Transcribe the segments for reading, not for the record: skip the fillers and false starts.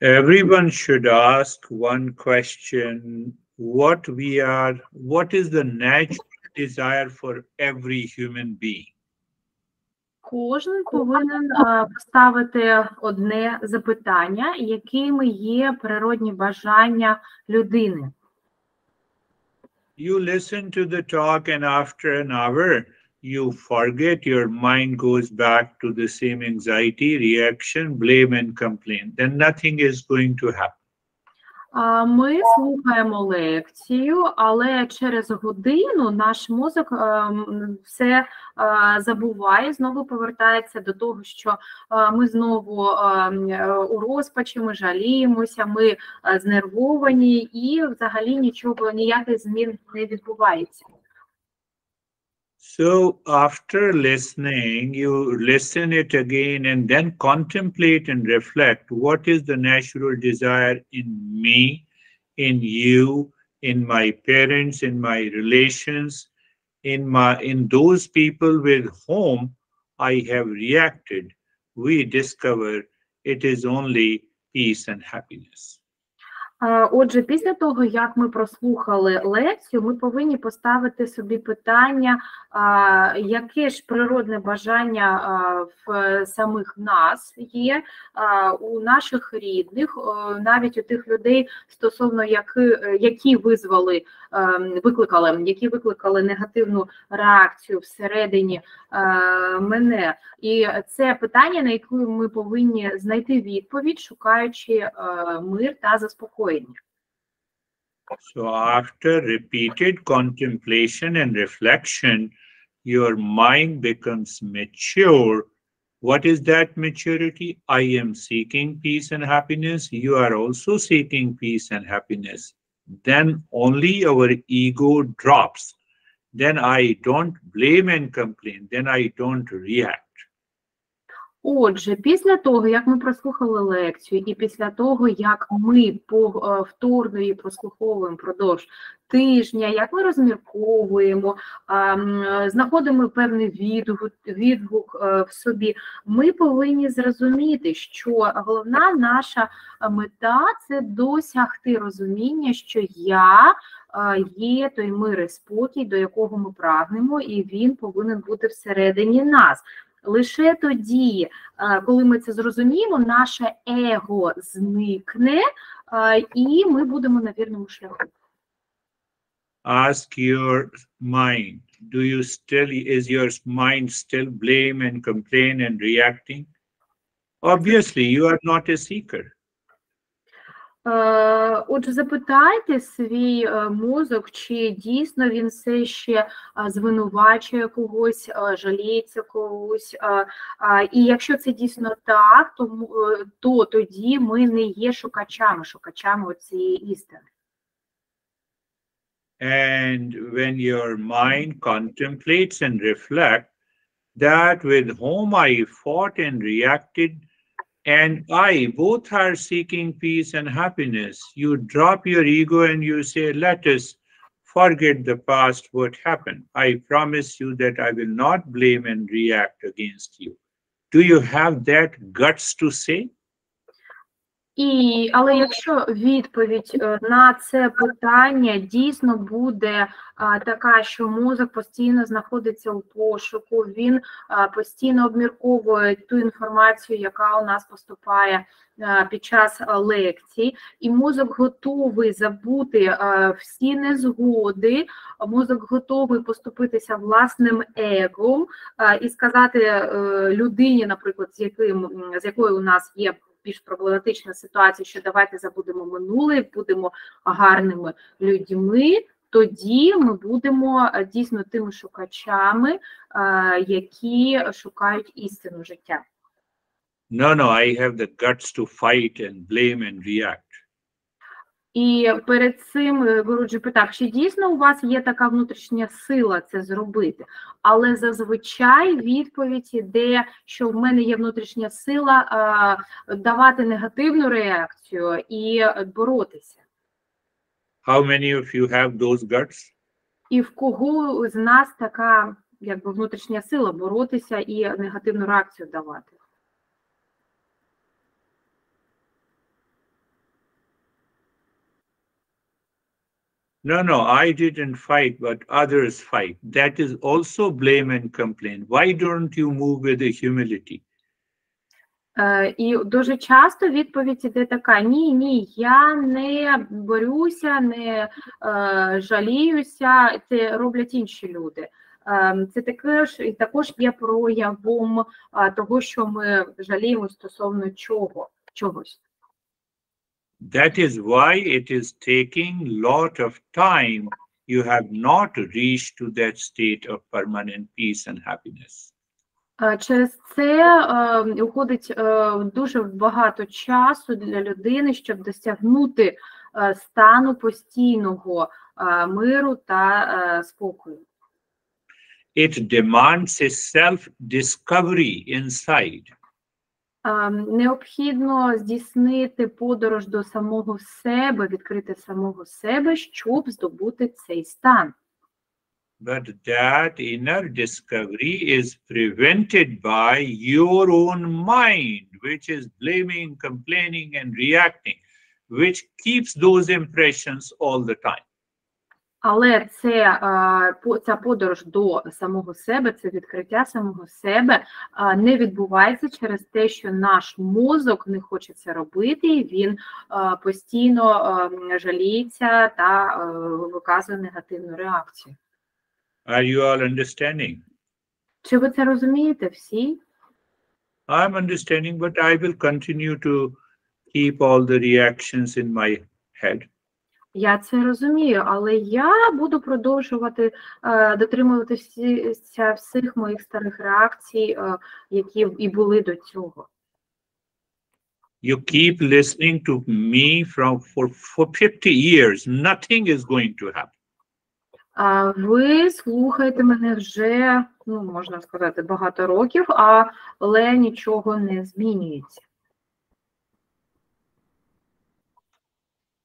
Everyone should ask one question, what is the natural desire for every human being? Кожен повинен поставити одне запитання, якими є природні бажання людини. You listen to the talk and after an hour, you forget, your mind goes back to the same anxiety, reaction, blame and complaint. Then nothing is going to happen. Ми слухаємо лекцію, але через годину наш мозок все забуває, знову повертається до того, що ми знову у розпачі, ми жаліємося, ми знервовані і взагалі нічого, ніяких змін не відбувається. So after listening, you listen it again and then contemplate and reflect what is the natural desire in me, in you, in my parents, in my relations, in those people with whom I have reacted. We discover it is only peace and happiness. Отже, після того, як ми прослухали лекцію, ми повинні поставити собі питання, яке ж природне бажання в самих нас є, у наших рідних, навіть у тих людей, стосовно які викликали негативну реакцію всередині мене. І це питання, на яке ми повинні знайти відповідь, шукаючи мир та заспокоєння. So after repeated contemplation and reflection, your mind becomes mature. What is that maturity? I am seeking peace and happiness. You are also seeking peace and happiness. Then only our ego drops. Then I don't blame and complain. Then I don't react. Отже, після того, як ми прослухали лекцію, і після того, як ми повторно її прослуховуємо впродовж тижня, як ми розмірковуємо, знаходимо певний відгук в собі, ми повинні зрозуміти, що головна наша мета – це досягти розуміння, що я є той мир і спокій, до якого ми прагнемо, і він повинен бути всередині нас. Лише тоді, коли ми це зрозуміємо, наше его зникне, і ми будемо на вірному шляху. Ask your mind, is your mind still blame and complain and reacting? Obviously, you are not a seeker. Отже, запитайте свій мозок, чи дійсно він все ще звинувачує когось, жаліється когось. І якщо це дійсно так, то тоді ми не є шукачами цієї істини. And when your mind contemplates and reflects that with whom I fought and reacted, and I both are seeking peace and happiness, you drop your ego and you say, let us forget the past, what happened. I promise you that I will not blame and react against you. Do you have that guts to say? Але якщо відповідь на це питання дійсно буде така, що мозок постійно знаходиться у пошуку, він постійно обмірковує ту інформацію, яка у нас поступає під час лекцій, і мозок готовий забути всі незгоди, мозок готовий поступитися власним егом і сказати людині, наприклад, з якою у нас є більш проблематична ситуація, що давайте забудемо минуле, будемо гарними людьми, тоді ми будемо дійсно тими шукачами, які шукають істину життя. No, I have the guts to fight and blame and react. І перед цим Гуруджі питав, чи дійсно у вас є така внутрішня сила це зробити? Але зазвичай відповідь іде, що в мене є внутрішня сила давати негативну реакцію і боротися. How many of you have those guts? І в кого з нас така, якби, внутрішня сила боротися і негативну реакцію давати? No, no, I didn't fight, but others fight. That is also blame and complain. Why don't you move with the humility? І дуже часто відповідь іде така: ні, я не борюся, не жаліюся, це роблять інші люди. Це також є проявом того, що ми жаліємо стосовно чогось. That is why it is taking lot of time. You have not reached to that state of permanent peace and happiness. Через це уходить дуже багато часу для людини, щоб досягнути стану постійного миру та спокою. It demands a self-discovery inside. Необхідно здійснити подорож до самого себе, відкрити самого себе, щоб здобути цей стан. But that inner discovery is prevented by your own mind, which is blaming, complaining, and reacting, which keeps those impressions all the time. Але ця подорож до самого себе, це відкриття самого себе не відбувається через те, що наш мозок не хоче це робити, і він постійно жаліється та виказує негативну реакцію. Are you all understanding? Чи ви це розумієте всі? I'm understanding, but I will continue to keep all the reactions in my head. Я це розумію, але я буду продовжувати дотримуватися всіх моїх старих реакцій, які і були до цього. You keep listening to me for 50 years. Nothing is going to happen. Ви слухаєте мене вже, можна сказати, багато років, але нічого не змінюється.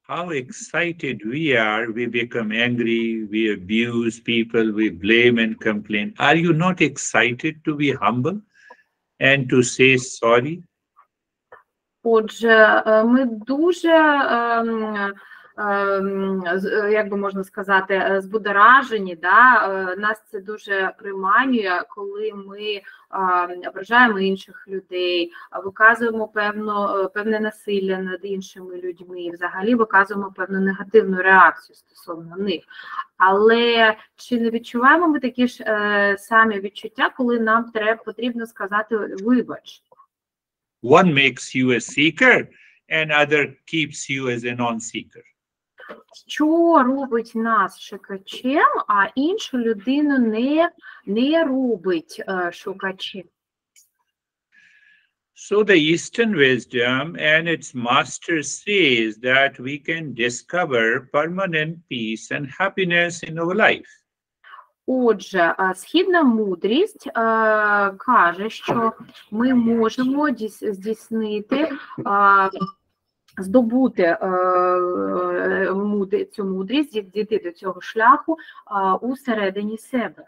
How excited we are, we become angry, we abuse people, we blame and complain. Are you not excited to be humble and to say sorry? Отже, ми дуже, як би можна сказати, збудоражені, нас це дуже приманює, коли ми ображаємо інших людей, виказуємо певне насилля над іншими людьми, взагалі виказуємо певну негативну реакцію стосовно них. Але чи не відчуваємо ми такі ж самі відчуття, коли нам потрібно сказати «вибач»? One makes you a seeker and other keeps you as a non-seeker. Що робить нас шукачем, а іншу людину не робить шукачем? So the Eastern wisdom and its master says that we can discover permanent peace and happiness in our life. Отже, східна мудрість каже, що ми можемо здійснити, здобути цю мудрість, дійти до цього шляху усередині себе.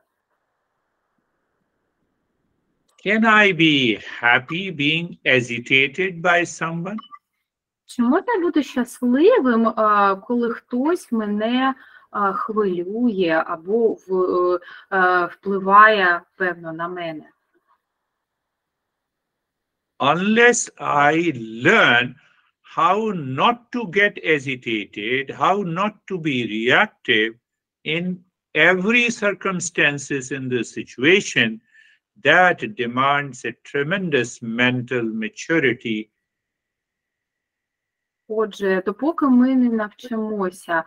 Can I be happy being agitated by someone? Чи можна бути щасливим, коли хтось мене хвилює або впливає, певно, на мене? Unless I learn how not to get agitated, how not to be reactive in every circumstances in the situation, that demands a tremendous mental maturity. Отже, допоки ми не навчимося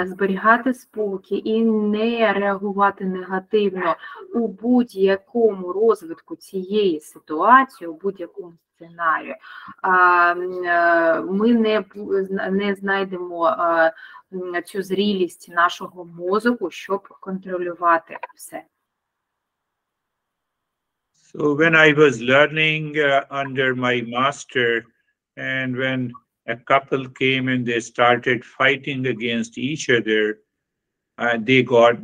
зберігати спокій і не реагувати негативно у будь-якому розвитку цієї ситуації, у будь-якому сценарію, ми не знайдемо цю зрілість нашого мозку, щоб контролювати все. So when I was learning under my master, and when a couple came and they started fighting against each other,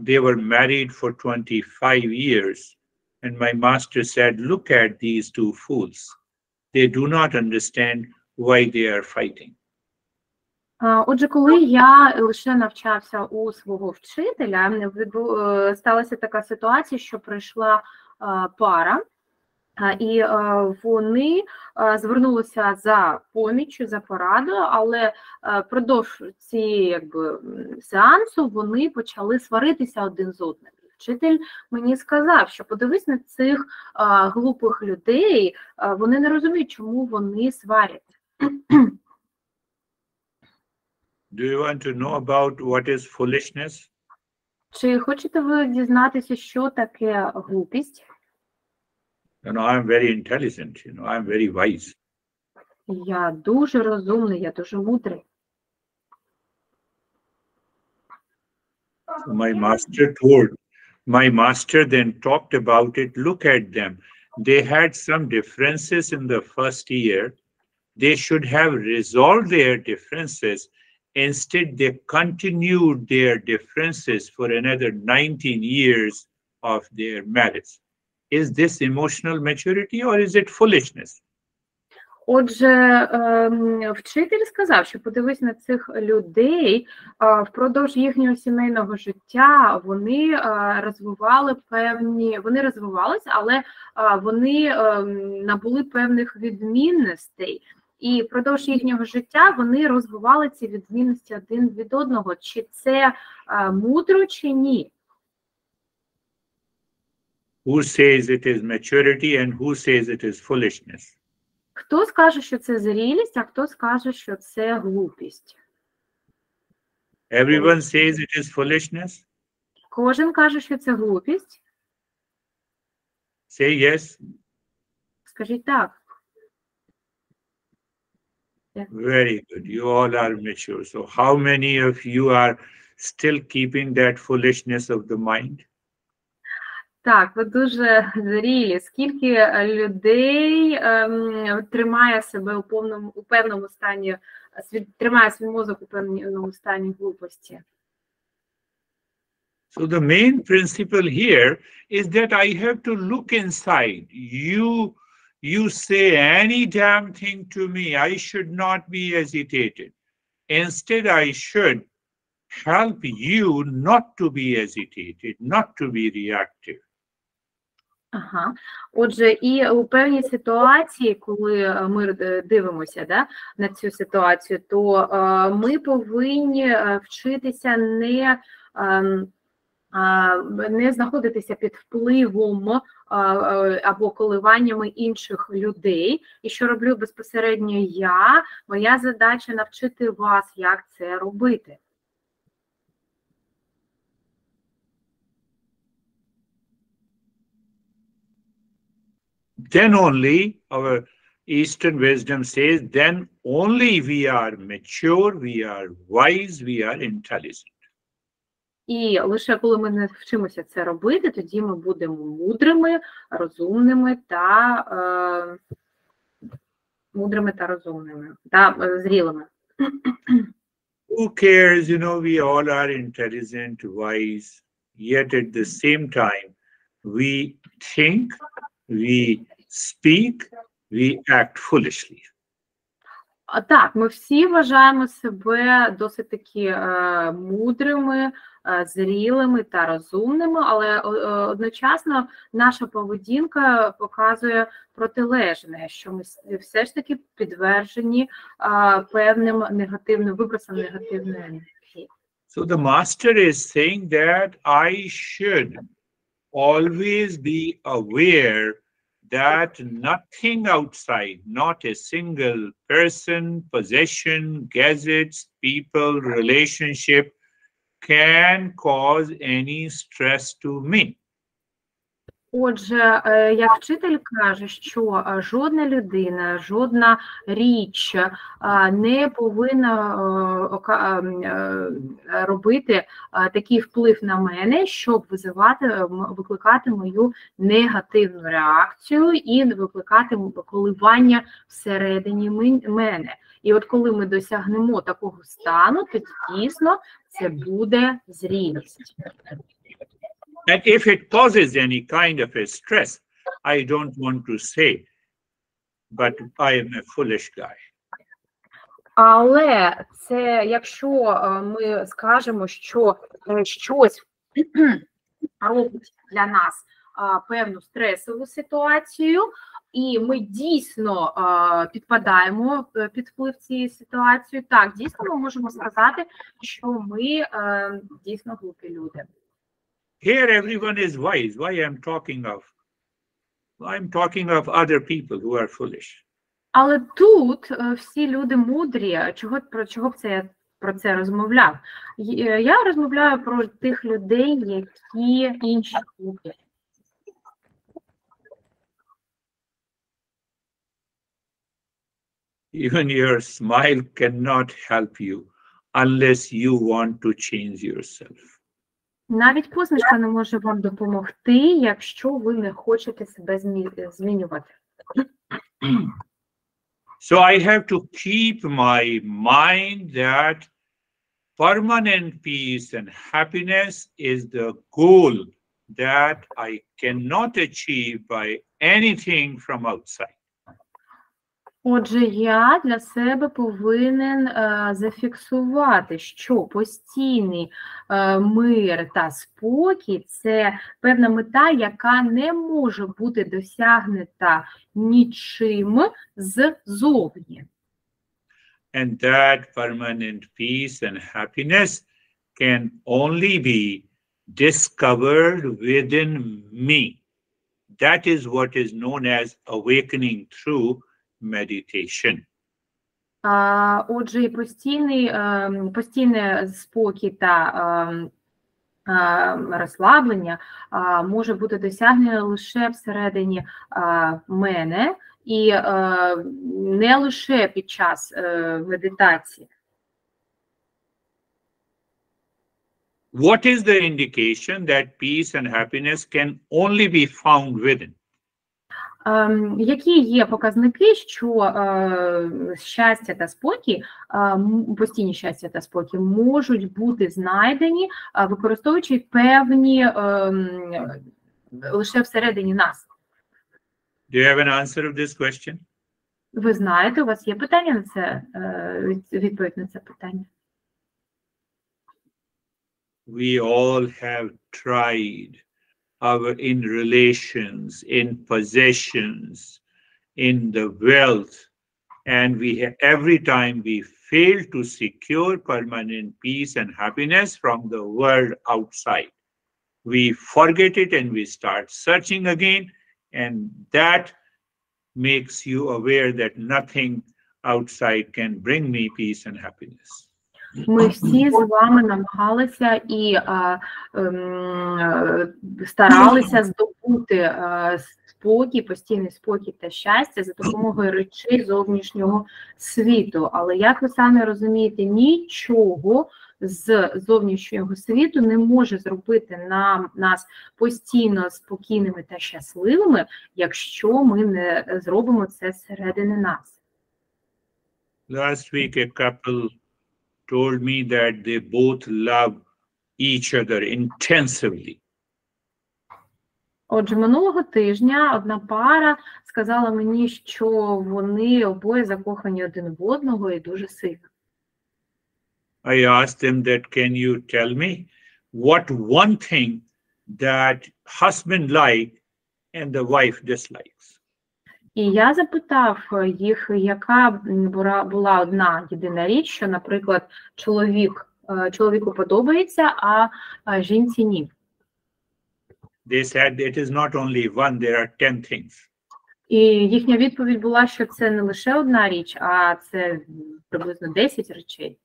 they were married for 25 years. And my master said, look at these two fools. They do not understand why they are fighting. Отже, коли я лише навчався у свого вчителя, сталася така ситуація, що прийшла пара, і вони звернулися за поміччю, за порадою, але впродовж цієї сеансу вони почали сваритися один з одним. Вчитель мені сказав, що подивись на цих глупих людей, вони не розуміють, чому вони сваряться. Do you want to know about what is foolishness? Чи хочете ви дізнатися, що таке глупість? I'm very intelligent, I'm very wise. Я дуже розумний, я дуже мудрий. My master then talked about it. Look at them. They had some differences in the first year. They should have resolved their differences. Instead, they continued their differences for another 19 years of their marriage. Is this emotional maturity or is it foolishness? Отже, вчитель сказав, що подивись на цих людей, впродовж їхнього сімейного життя вони розвивалися, але вони набули певних відмінностей. І впродовж їхнього життя вони розвивали ці відмінності один від одного. Чи це мудро, чи ні? Who says it is maturity and who says it is foolishness? Хто скаже, що це зрілість, а хто скаже, що це глупість? Everyone says it is foolishness? Кожен каже, що це глупість. Say yes. Скажіть так. Very good. You all are mature. So how many of you are still keeping that foolishness of the mind? Так, ви дуже зрілі. Скільки людей тримає себе у певному стані, тримає свій мозок у певному стані глупості? So the main principle here is that I have to look inside. You say any damn thing to me, I should not be agitated. Instead, I should help you not to be agitated, not to be reactive. Ага. Отже, і у певній ситуації, коли ми дивимося на цю ситуацію, то ми повинні вчитися не знаходитися під впливом або коливаннями інших людей. І що роблю безпосередньо я, моя задача навчити вас, як це робити. Then only, our Eastern wisdom says, then only we are mature, we are wise, we are intelligent. І лише коли ми навчимося це робити, тоді ми будемо мудрими, розумними та зрілими. Who cares, we all are intelligent, wise, yet at the same time, we think, we speak, we act foolishly. Так, ми всі вважаємо себе досить таки мудрими, зрілими та розумними, але одночасно наша поведінка показує протилежне, що ми все ж таки підтверджені певним негативним вибросом негативної енергії. So the master is saying that I should always be aware that nothing outside, not a single person, possession, gadgets, people, relationship can cause any stress to me. Отже, як вчитель каже, що жодна людина, жодна річ не повинна робити такий вплив на мене, щоб викликати мою негативну реакцію і викликати коливання всередині мене. І от коли ми досягнемо такого стану, то дійсно це буде зрілість. And if it causes any kind of a stress, I don't want to say, but I am a foolish guy. Але це, якщо ми скажемо, що щось робить для нас певну стресову ситуацію, і ми дійсно підпадаємо під вплив цієї ситуації, так, дійсно ми можемо сказати, що ми дійсно глупі люди. Here everyone is wise. Why I'm talking of? I'm talking of other people who are foolish. Але тут всі люди мудрі. Про чого б це я про це розмовляв? Я розмовляю про тих людей, які інші глупі. Even your smile cannot help you unless you want to change yourself. Навіть посмішка не може вам допомогти, якщо ви не хочете себе змінювати. So I have to keep my mind that permanent peace and happiness is the goal that I cannot achieve by anything from outside. Отже, я для себе повинен зафіксувати, що постійний мир та спокій – це певна мета, яка не може бути досягнута нічим ззовні. And that permanent peace and happiness can only be discovered within me. That is what is known as awakening through meditation. Отже, і постійний спокій та розслаблення може бути досягнено лише всередині мене і не лише під час медитації. What is the indication that peace and happiness can only be found within? Які є показники, що щастя та спокій, постійні щастя та спокій можуть бути знайдені, використовуючи певні лише всередині нас? Do you have an answer of this question? Ви знаєте, у вас є питання на це, відповідь на це питання? We all have tried in relations, in possessions, in the wealth, and every time we fail to secure permanent peace and happiness from the world outside. We forget it and we start searching again, and that makes you aware that nothing outside can bring me peace and happiness. Ми всі з вами намагалися і старалися здобути спокій, постійний спокій та щастя за допомогою речей зовнішнього світу. Але, як ви самі розумієте, нічого з зовнішнього світу не може зробити нас постійно спокійними та щасливими, якщо ми не зробимо це зсередини нас. Last week a couple told me that they both love each other intensively. Отже, минулого тижня одна пара сказала мені, що вони обоє закохані один в одного і дуже сильно. I asked them that, can you tell me what one thing that husband like and the wife dislikes? І я запитав їх, яка була одна єдина річ, що, наприклад, чоловіку подобається, а жінці ні. They said it is not only one, there are 10 things. І їхня відповідь була, що це не лише одна річ, а це приблизно 10 речей.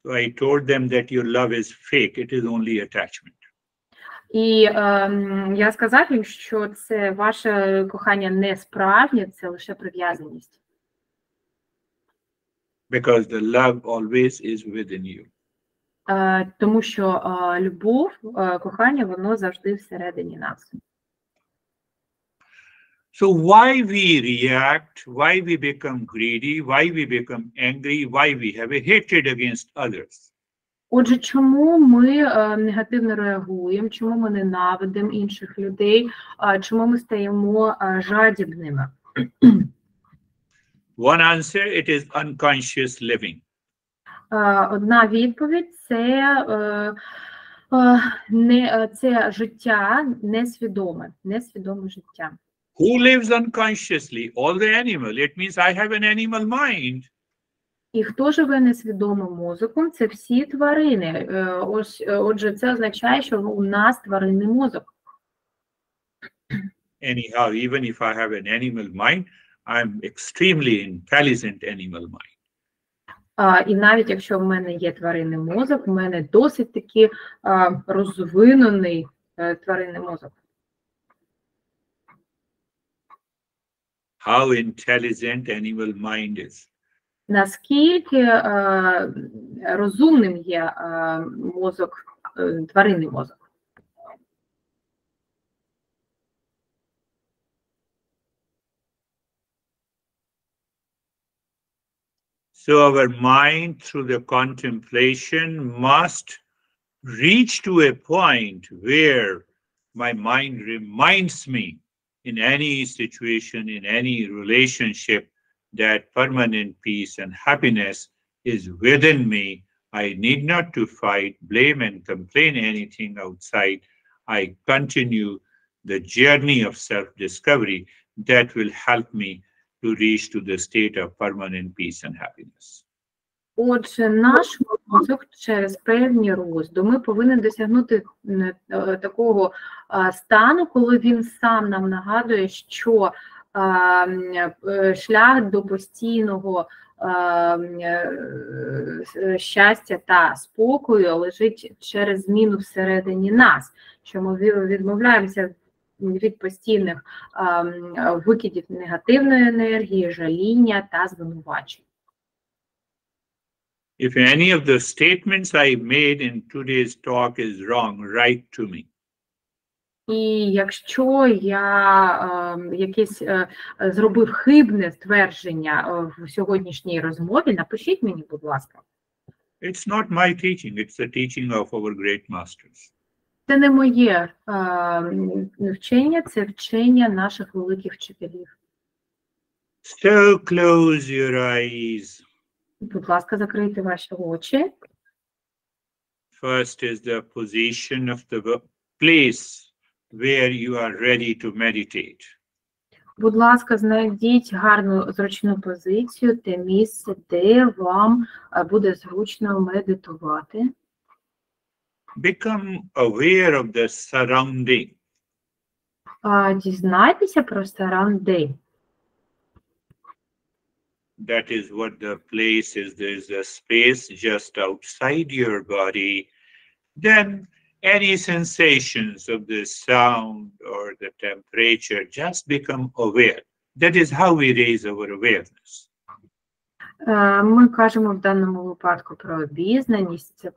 So I told them that your love is fake, it is only attachment. І я сказав їм, що це ваше кохання не справжнє, це лише прив'язаність. Because the love always is within you. Тому що любов, кохання, воно завжди всередині нас. So why we react, why we become greedy, why we become angry, why we have a hatred against others? Отже, чому ми негативно реагуємо, чому ми ненавидимо інших людей, чому ми стаємо жадібними? One answer, it is unconscious living. Одна відповідь це життя несвідоме життя. Who lives unconsciously? All the animal. It means I have an animal mind. І хто живе несвідомим мозоком, це всі тварини. Отже, це означає, що у нас тваринний мозок. Anyhow, even if I have an animal mind, I'm extremely intelligent animal mind. І навіть якщо в мене є тваринний мозок, в мене досить таки розвинений тваринний мозок. How intelligent animal mind is. Наскільки розумним є мозок, тваринний мозок? So our mind, through the contemplation, must reach to a point where my mind reminds me in any situation, in any relationship, that permanent peace and happiness is within me. I need not to fight, blame, and complain anything outside. I continue the journey of self-discovery that will help me to reach to the state of permanent peace and happiness. Отже, наш мозок через певні роздуми повинен досягнути такого стану, коли він сам нам нагадує, що шлях до постійного щастя та спокою лежить через зміну всередині нас, що ми відмовляємося від постійних викидів негативної енергії, жаління та звинувачень. If any of the statements I made in today's talk is wrong, write to me. І якщо я якесь зробив хибне ствердження в сьогоднішній розмові, напишіть мені, будь ласка. It's not my teaching, it's the teaching of our great masters. Це не моє вчення, це вчення наших великих вчителів. So close your eyes. Будь ласка, закрийте ваші очі. First is the position of the place where you are ready to meditate. Будь ласка, знайдіть гарну зручну позицію, те місце, де вам буде зручно медитувати. Become aware of the surrounding. Дізнайтеся про surrounding. That is what the place is. There is a space just outside your body. Then any sensations of the sound or the temperature, just become aware. That is how we raise our awareness. Ми кажемо в даному випадку про обізнаність, це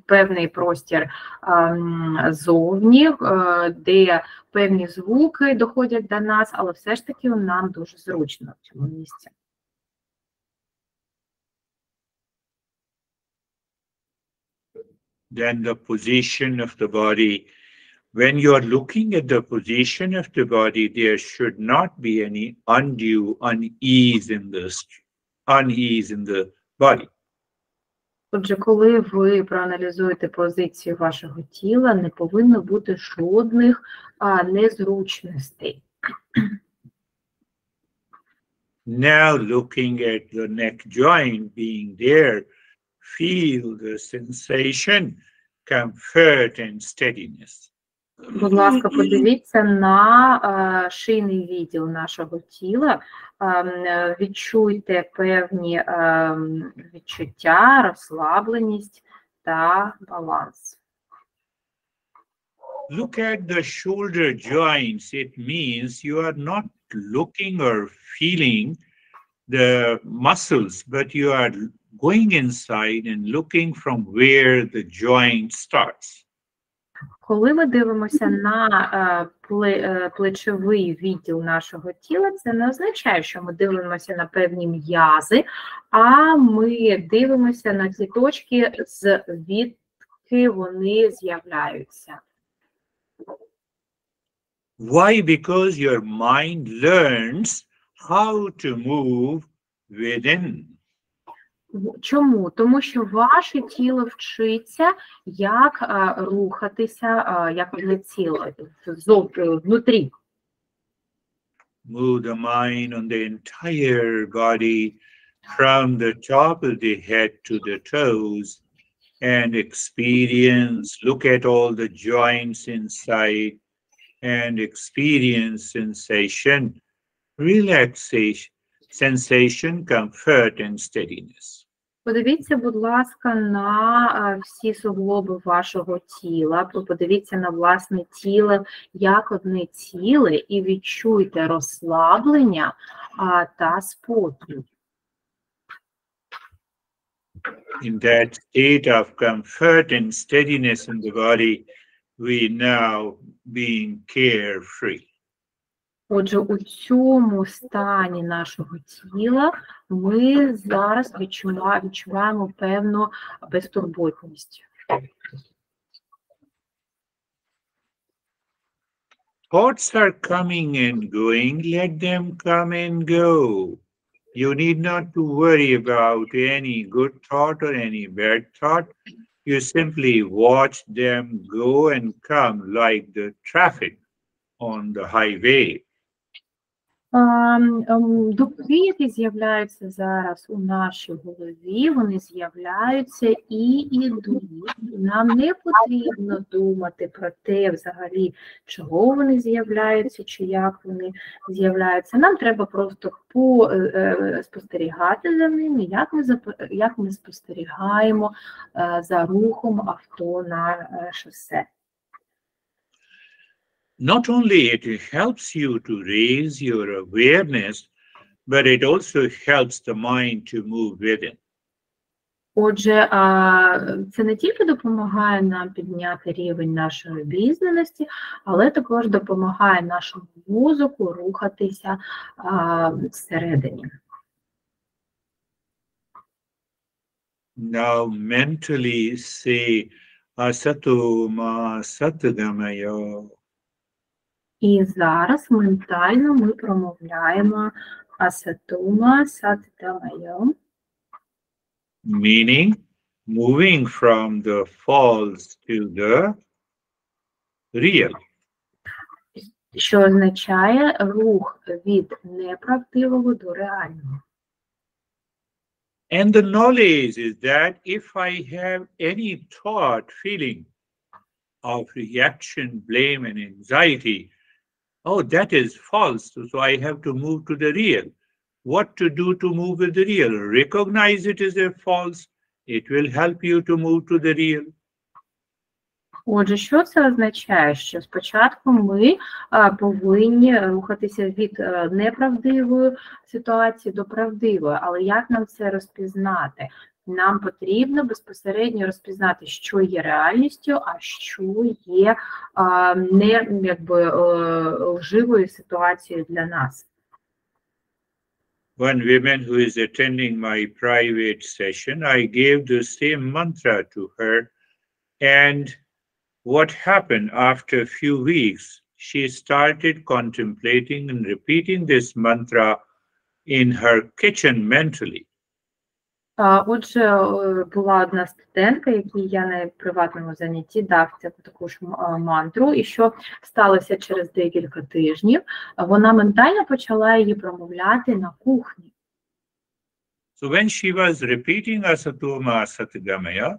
певний простір зовні, де певні звуки доходять до нас, але все ж таки нам дуже зручно в цьому місці. Then the position of the body. When you are looking at the position of the body, there should not be any undue unease in the body. Отже, коли ви проаналізуєте позицію вашого тіла, не повинно бути жодних незручностей. Now looking at the neck joint being there, feel the sensation, comfort and steadiness. Будь ласка, подивіться на шийний відділ нашого тіла, відчуйте певні відчуття, розслабленість та баланс. Look at the shoulder joints. It means you are not looking or feeling the muscles, but you are going inside and looking from where the joint starts. Коли ми дивимося на плечовий відділ нашого тіла, це не означає, що ми дивимося на певні м'язи, а ми дивимося на ті точки, звідки вони з'являються. Why? Because your mind learns how to move within. Чому? Тому що ваше тіло вчиться, як рухатися, як одне ціло, внутрі. Move the mind on the entire body from the top of the head to the toes and experience, look at all the joints inside and experience sensation, relaxation, sensation, comfort and steadiness. Подивіться, будь ласка, на всі суглоби вашого тіла, подивіться на власне тіло як одне ціле і відчуйте розслаблення та спокій. In that state of comfort and steadiness in the body, we now being carefree. Отже, у цьому стані нашого тіла ми зараз відчуваємо певну безтурботність. Thoughts are coming and going, let them come and go. You need not to worry about any good thought or any bad thought. You simply watch them go and come like the traffic on the highway. Думки, які з'являються зараз у нашій голові, вони з'являються і йдуть. Нам не потрібно думати про те, взагалі, чого вони з'являються, чи як вони з'являються. Нам треба просто спостерігати за ними, як ми спостерігаємо за рухом авто на шосе. Not only it helps you to raise your awareness, but it also helps the mind to move within. Отже, це не тільки допомагає нам підняти рівень нашої обізнаності, але також допомагає нашому мозку рухатися всередині. Now mentally say asato ma satgamaya. І зараз ментально ми промовляємо асатума саттамайо. Meaning moving from the false to the real. Що означає рух від неправдивого до реального. And the knowledge is that if I have any thought, feeling of reaction, blame and anxiety, oh, that is false, so I have to move to the real. What to do to move with the real? Recognize it as a false. It will help you to move to the real. Отже, що це означає? Що спочатку ми повинні рухатися від неправдивої ситуації до правдивої, але як нам це розпізнати? Нам потрібно безпосередньо розпізнати, що є реальністю, а що є лживою ситуацією для нас. One woman who is attending my private session, I gave the same mantra to her, and what happened after a few weeks, she started contemplating and repeating this mantra in her kitchen mentally. Отже, була одна студентка, якій я на приватному занятті дав таку ж мантру, і що сталося через декілька тижнів, вона ментально почала її промовляти на кухні. So when she was repeating asatoma satgamaya,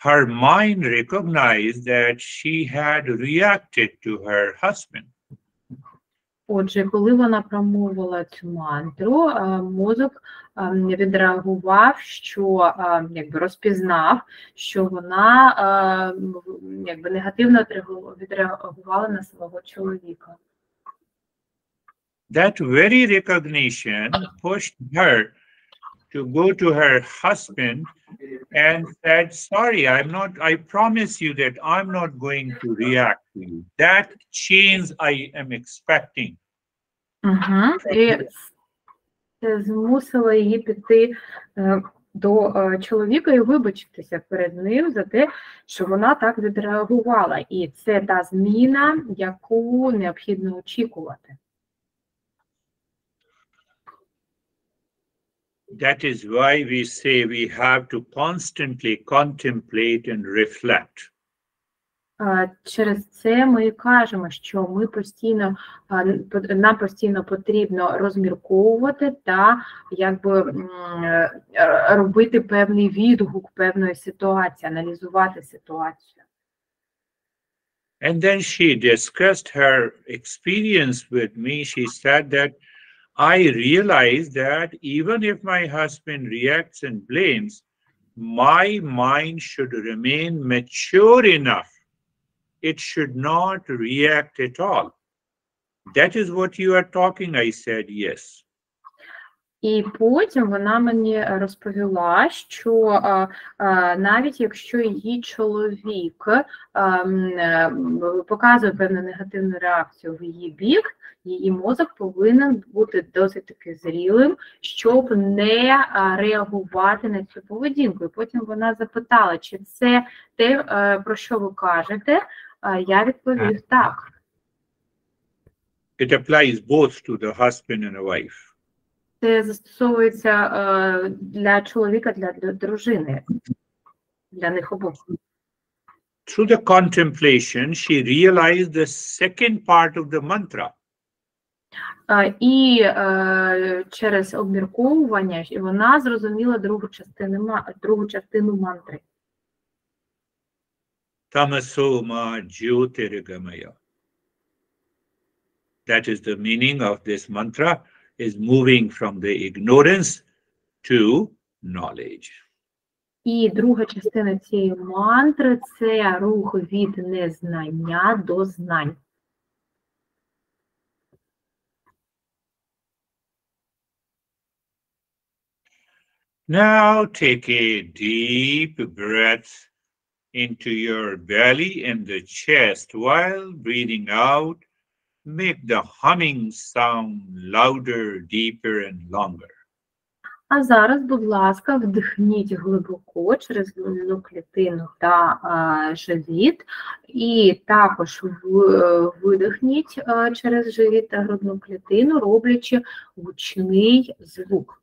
her mind recognized that she had reacted to her husband. Отже, коли вона промовила цю мантру, мозок відреагував, що розпізнав, що вона негативно відреагувала на свого чоловіка. That very recognition pushed her to go to her husband and said, sorry, I promise you that I'm not going to react to you. That change I am expecting. І це змусило її піти до чоловіка і вибачитися перед ним за те, що вона так відреагувала. І це та зміна, яку необхідно очікувати. That is why we say we have to constantly contemplate and reflect. Через це ми і кажемо, що нам постійно потрібно розмірковувати та якби робити певний відгук певної ситуації, аналізувати ситуацію. And then she discussed her experience with me. She said that I realized that even if my husband reacts and blames, my mind should remain mature enough. It should not react at all. That is what you are talking, I said, yes. І потім вона мені розповіла, що навіть якщо її чоловік показує певну негативну реакцію в її бік, її мозок повинен бути досить таки зрілим, щоб не реагувати на цю поведінку. І потім вона запитала, чи це те, про що ви кажете? Я відповів так. It applies both to the husband and a wife. Це застосовується для чоловіка, для дружини, для них обох. Through the contemplation, she realized the second part of the mantra. І через обмірковування вона зрозуміла другу частину мантри. Tamaso ma jyotirgamaya. That is the meaning of this mantra, is moving from the ignorance to knowledge. І друга частина цієї мантри – це рух від незнання до знань. Now take a deep breath into your belly and the chest while breathing out. Make the humming sound louder, deeper and longer. А зараз, будь ласка, вдихніть глибоко через грудну клітину та живіт, і також видихніть через живіт та грудну клітину, роблячи гучний звук.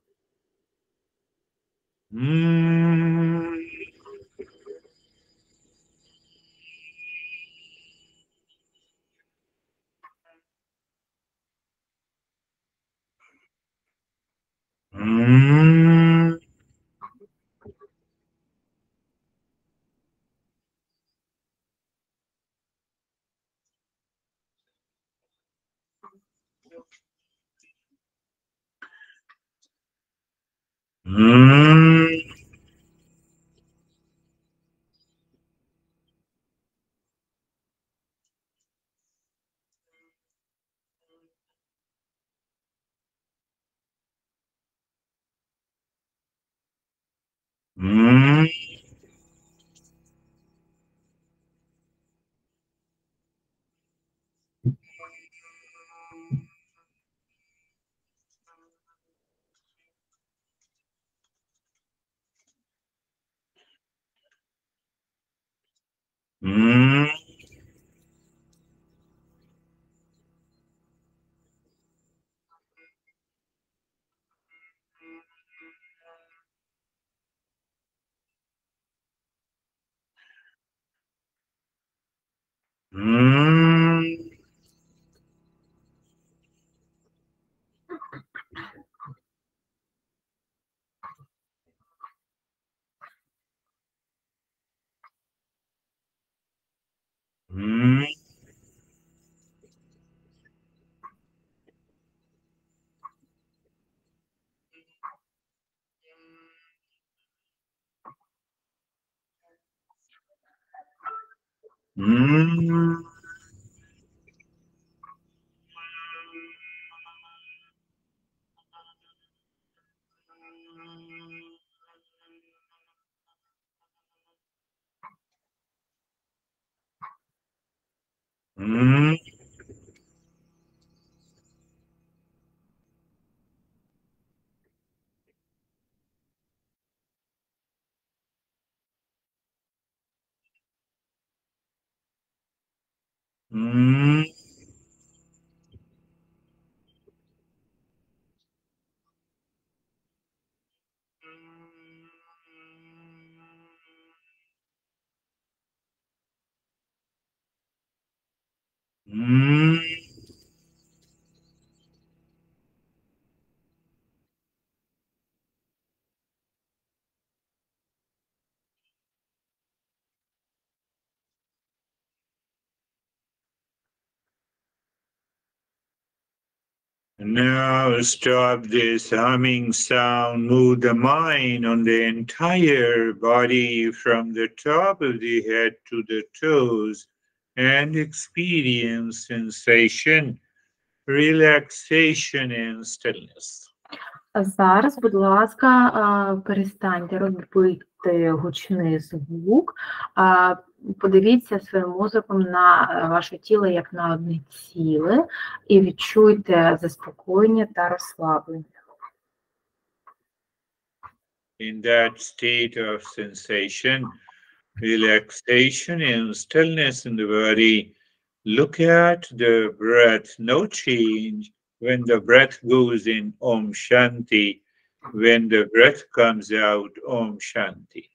Now stop this humming sound, move the mind on the entire body from the top of the head to the toes and experience sensation, relaxation and stillness. Зараз, будь ласка, перестаньте робити гучний звук, подивіться своїм мозоком на ваше тіло як на одне ціле і відчуйте заспокоєння та розслаблення. In that state of sensation, relaxation and stillness in the body, look at the breath, no change. When the breath goes in, Om Shanti. When the breath comes out, Om Shanti.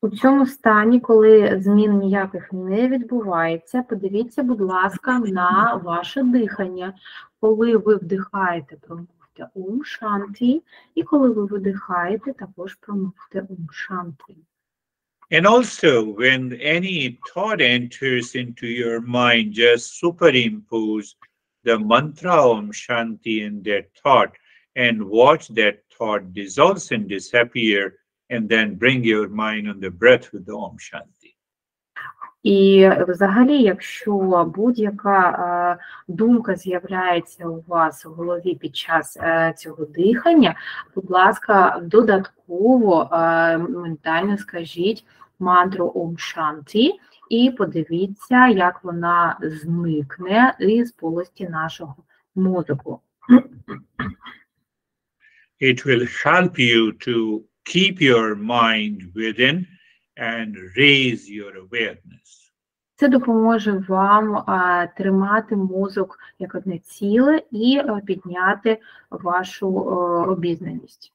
У цьому стані, коли змін ніяких не відбувається, подивіться, будь ласка, на ваше дихання. Коли ви вдихаєте, промовте Ом Шанті, і коли ви видихаєте, також промовте Ом Шанті. And also, when any thought enters into your mind, just superimpose the mantra Om Shanti in that thought and watch that thought dissolve and disappear, and then bring your mind on the breath with the Om Shanti. І взагалі, якщо будь-яка думка з'являється у вас у голові під час цього дихання, будь ласка, додатково ментально скажіть мантру Ом Шанті і подивіться, як вона зникне із полості нашого мозку. It will help you to keep your mind within and raise your awareness. Це допоможе вам тримати мозок як одне ціле і підняти вашу обізнаність.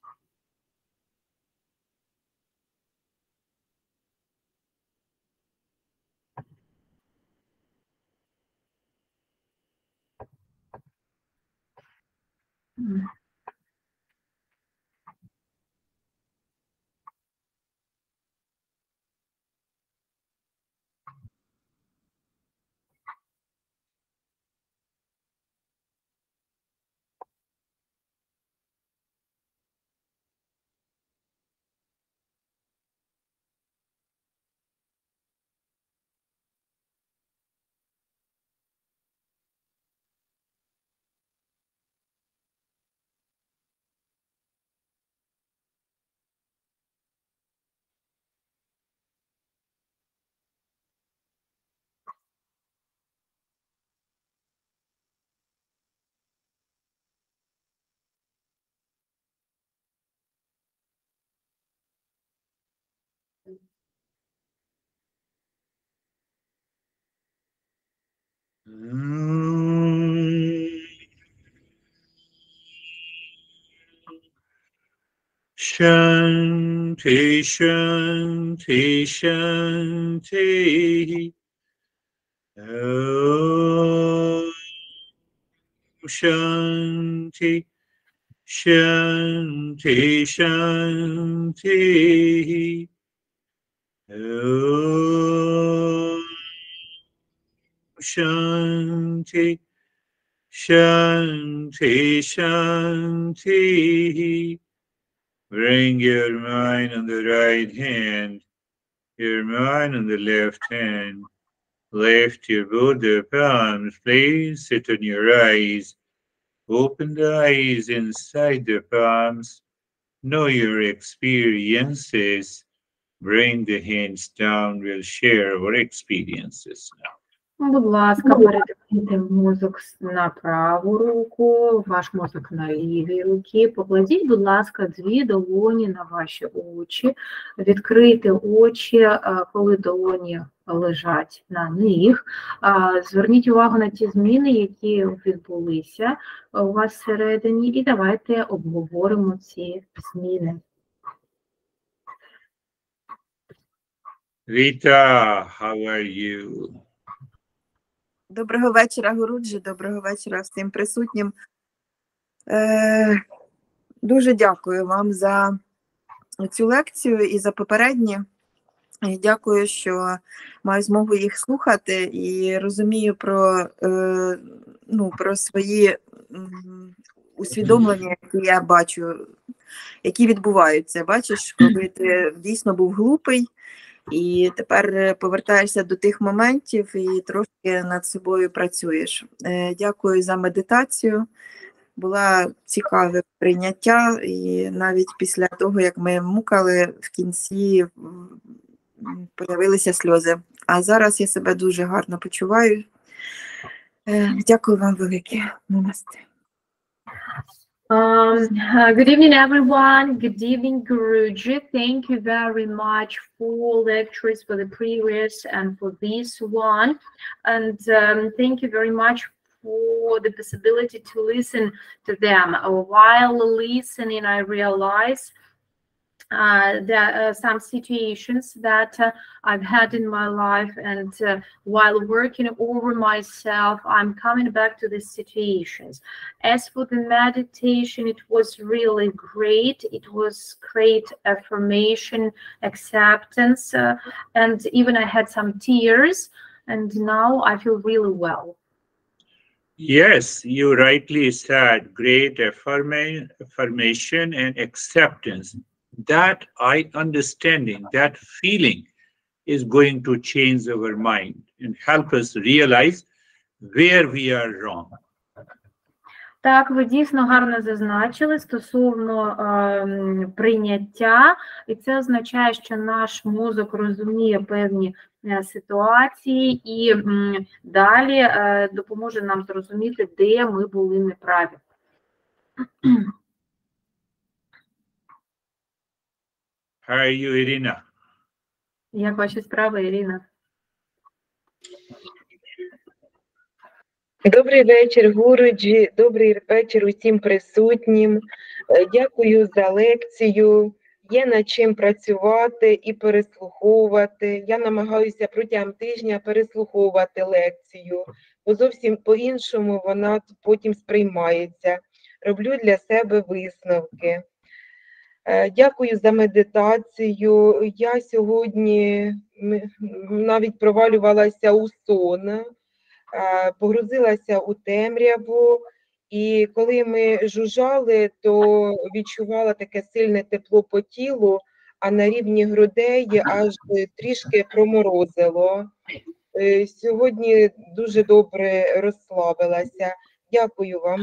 Shanti, Shanti, Shanti. Om Shanti, Shanti, Shanti. Om Shanti, Shanti, Shanti. Bring your mind on the right hand, your mind on the left hand. Lift your both the palms, place it on your eyes. Open the eyes inside the palms. Know your experiences. Bring the hands down. We'll share our experiences now. Будь ласка, передивіться мозок на праву руку, ваш мозок на лівій руці. Покладіть, будь ласка, дві долоні на ваші очі. Відкрийте очі, коли долоні лежать на них. Зверніть увагу на ті зміни, які відбулися у вас всередині, і давайте обговоримо ці зміни. Rita, how are you? Доброго вечора, Гуруджі, доброго вечора всім присутнім. Дуже дякую вам за цю лекцію і за попередні. Дякую, що маю змогу їх слухати і розумію про свої усвідомлення, які я бачу, які відбуваються. Бачиш, коли ти дійсно був глупий, і тепер повертаєшся до тих моментів і трошки над собою працюєш. Дякую за медитацію. Була цікаве прийняття, і навіть після того, як ми мукали, в кінці появилися сльози. А зараз я себе дуже гарно почуваю. Дякую вам велике. Намасте. Good evening, everyone. Good evening, Guruji. Thank you very much for lectures, for the previous and for this one. And thank you very much for the possibility to listen to them. While listening, I realized there are some situations that I've had in my life, and while working over myself, I'm coming back to these situations. As for the meditation, it was really great. It was great affirmation, acceptance, and even I had some tears, and now I feel really well. Yes, you rightly said, great affirmation and acceptance. That understanding, that feeling is going to change our mind and help us realize where we are wrong. Так, ви дійсно гарно зазначили стосовно прийняття, і це означає, що наш мозок розуміє певні ситуації і далі допоможе нам зрозуміти, де ми були неправі. How are you, Irina? Як ваші справи, Ірина? Добрий вечір, Гуруджі, добрий вечір усім присутнім. Дякую за лекцію. Є над чим працювати і переслуховувати. Я намагаюся протягом тижня переслуховувати лекцію, бо зовсім по-іншому вона потім сприймається. Роблю для себе висновки. Дякую за медитацію. Я сьогодні навіть провалювалася у сон, погрузилася у темряву, і коли ми жужжали, то відчувала таке сильне тепло по тілу, а на рівні грудей аж трішки проморозило. Сьогодні дуже добре розслабилася. Дякую вам.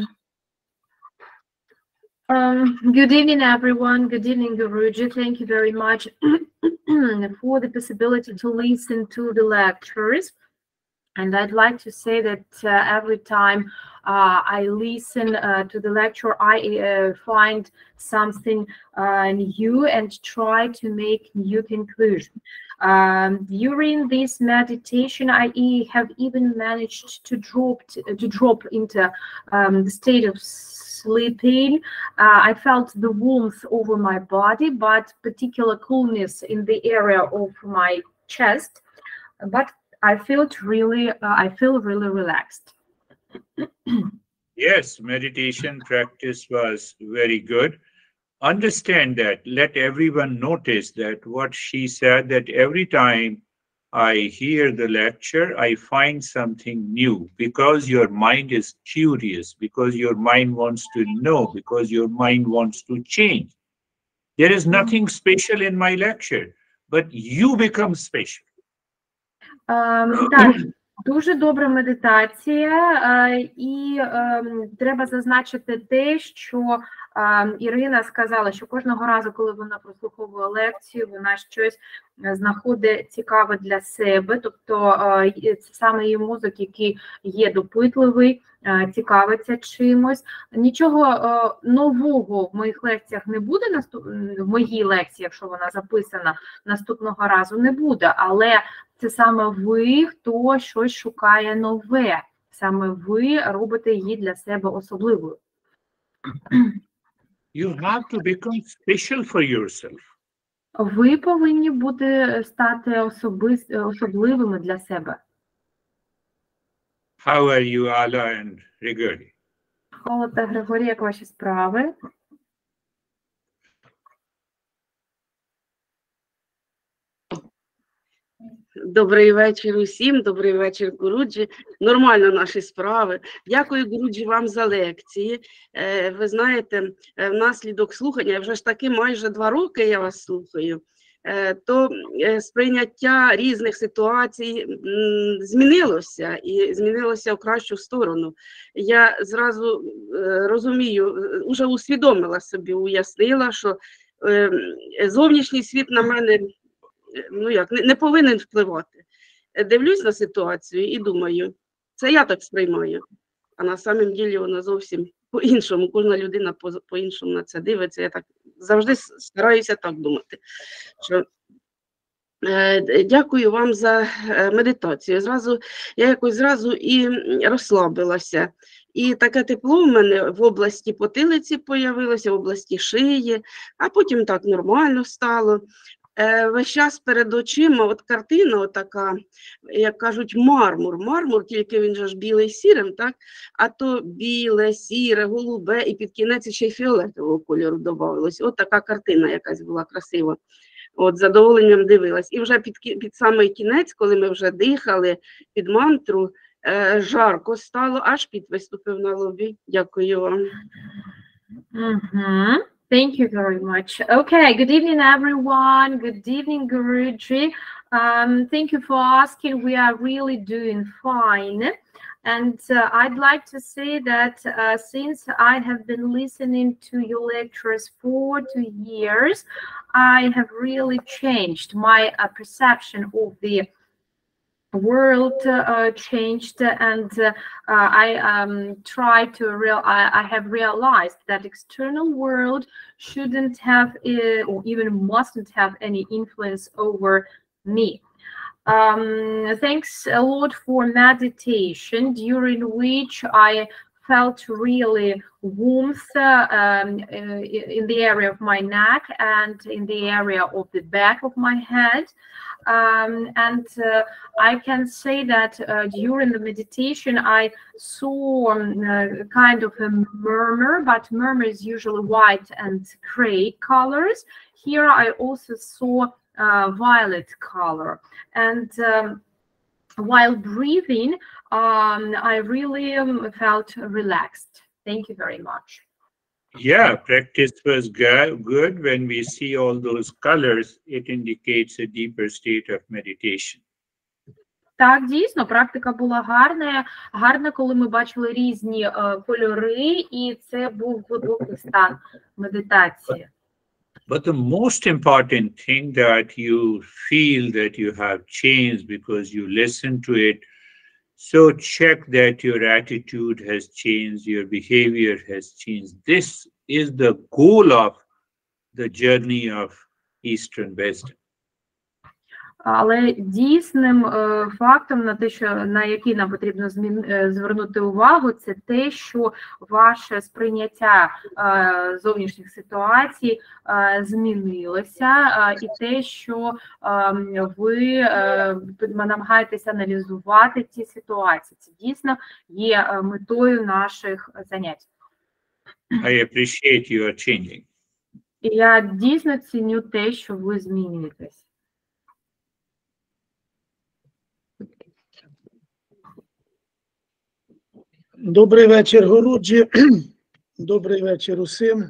Good evening, everyone. Good evening, Guruji. Thank you very much for the possibility to listen to the lectures. And I'd like to say that every time I listen to the lecture, I find something new and try to make new conclusion. During this meditation, I have even managed to drop into the state of sleeping. I felt the warmth over my body, but particular coolness in the area of my chest. But I feel really relaxed. Yes, meditation practice was very good. Understand that, let everyone notice that what she said, that every time I hear the lecture, I find something new, because your mind is curious, because your mind wants to know, because your mind wants to change. There is nothing special in my lecture, but you become special. Так, дуже добра медитація, і треба зазначити те, що Ірина сказала, що кожного разу, коли вона прослуховує лекцію, вона щось знаходить цікаве для себе, тобто це саме її мозок, який є допитливий, цікавиться чимось. Нічого нового в моїх лекціях не буде, в моїй лекції, якщо вона записана, наступного разу не буде, але це саме ви, хто щось шукає нове, саме ви робите її для себе особливою. You have to become special for yourself. Ви повинні стати особливими для себе. How are you, Ala and Grigori? Холо та Григорій, як ваші справи? Добрий вечір усім, добрий вечір, Гуруджі. Нормально наші справи. Дякую, Гуруджі, вам за лекції. Ви знаєте, внаслідок слухання, я вже ж таки майже 2 роки я вас слухаю, то сприйняття різних ситуацій змінилося і змінилося в кращу сторону. Я зразу розумію, вже усвідомила собі, уяснила, що зовнішній світ на мене не повинен впливати. Дивлюсь на ситуацію і думаю, це я так сприймаю, а на самом ділі вона зовсім по-іншому, кожна людина по-іншому на це дивиться, я так завжди стараюся так думати. Що дякую вам за медитацію. Я якось зразу і розслабилася. І таке тепло в мене в області потилиці появилося, в області шиї, а потім так нормально стало. Весь час перед очима от картина така, як кажуть, мармур, тільки він же ж білий сірим, так? А то біле, сіре, голубе і під кінець ще й фіолетового кольору додавалось. От така картина якась була красива. От, з задоволенням дивилась. І вже під самий кінець, коли ми вже дихали під мантру, жарко стало, аж під виступив на лобі. Дякую вам. Thank you very much. Okay, good evening, everyone. Good evening, Guruji. Thank you for asking. We are really doing fine. And I'd like to say that since I have been listening to your lectures for 2 years, I have really changed my perception of the world changed, and I have realized that external world shouldn't have or even mustn't have any influence over me. Thanks a lot for meditation, during which I felt really warmth in the area of my neck and in the area of the back of my head. I can say that during the meditation I saw kind of a murmur, but murmur is usually white and gray colors. Here I also saw violet color, and while breathing I really felt relaxed. Thank you very much. Yeah, practice was good. When we see all those colors, it indicates a deeper state of meditation. Так, дійсно, практика була гарна, коли ми бачили різні кольори, і це був глибокий стан медитації. But the most important thing that you feel that you have changed because you listen to it. So check that your attitude has changed, your behavior has changed. This is the goal of the journey of Eastern wisdom. Але дійсним фактом, на який нам потрібно звернути увагу, це те, що ваше сприйняття зовнішніх ситуацій змінилося, і те, що ви намагаєтесь аналізувати ці ситуації. Це дійсно є метою наших занять. I appreciate you are changing. І я дійсно ціню те, що ви змінюєтесь. Добрий вечір, Гуруджі. Добрий вечір усім.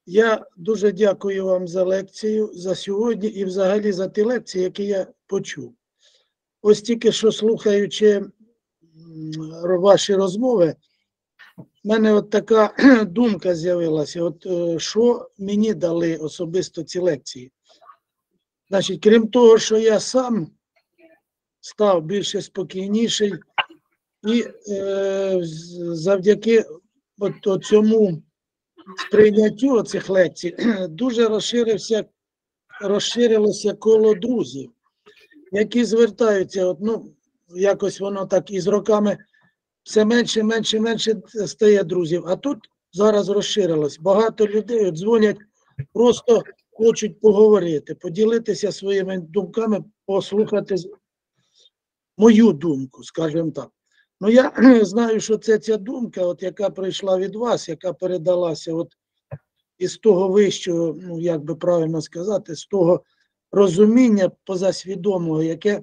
Я дуже дякую вам за лекцію, за сьогодні і взагалі за ті лекції, які я почув. Ось тільки що слухаючи ваші розмови, в мене от така думка з'явилася, от що мені дали особисто ці лекції. Значить, крім того, що я сам став більше спокійніший, і завдяки цьому сприйняттю цих лекцій дуже розширилося коло друзів, які звертаються, якось воно так із роками все менше стає друзів. А тут зараз розширилось. Багато людей дзвонять, просто хочуть поговорити, поділитися своїми думками, послухати мою думку, скажімо так. Ну, я знаю, що це ця думка, яка прийшла від вас, яка передалася із того вищого, як би правильно сказати, з того розуміння позасвідомого, яке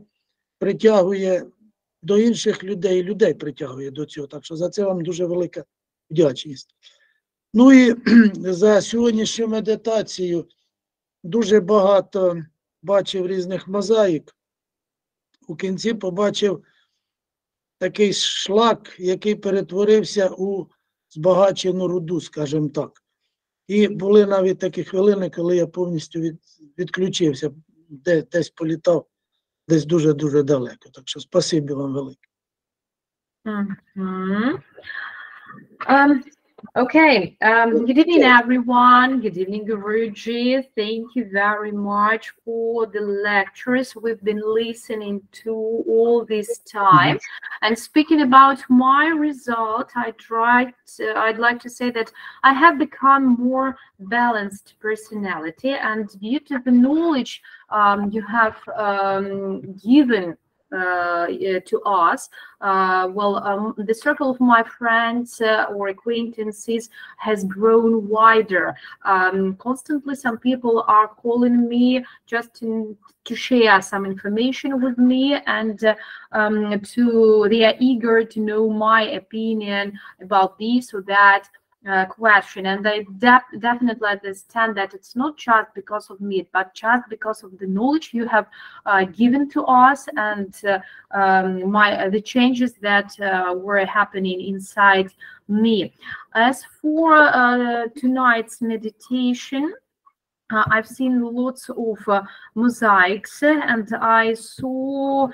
притягує до інших людей, і людей притягує до цього. Так що за це вам дуже велика вдячність. Ну і за сьогоднішню медитацію дуже багато бачив різних мозаїк. У кінці побачив такий шлак, який перетворився у збагачену руду, скажімо так. І були навіть такі хвилини, коли я повністю відключився, десь політав, десь дуже-дуже далеко. Так що спасибі вам велике. Okay, good evening everyone, good evening Guruji, thank you very much for the lectures we've been listening to all this time. And speaking about my result, I'd like to say that I have become more balanced personality, and due to the knowledge you have given to us, the circle of my friends or acquaintances has grown wider. Constantly some people are calling me just to share some information with me, and they are eager to know my opinion about this or that question. And I definitely understand that it's not just because of me, but just because of the knowledge you have given to us, and the changes that were happening inside me. As for tonight's meditation, I've seen lots of mosaics, and I saw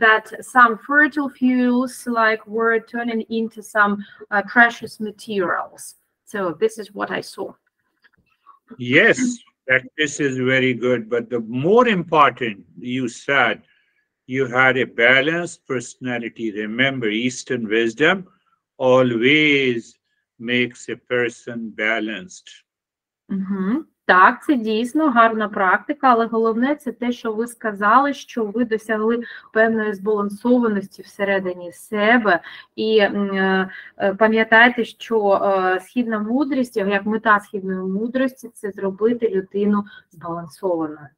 that some fertile fuels were turning into some precious materials. So this is what I saw. Yes, practice is very good, but the more important, you said, you had a balanced personality. Remember, Eastern wisdom always makes a person balanced. Так, це дійсно гарна практика, але головне це те, що ви сказали, що ви досягли певної збалансованості всередині себе. І пам'ятайте, що східна мудрість, як мета східної мудрості, це зробити людину збалансованою.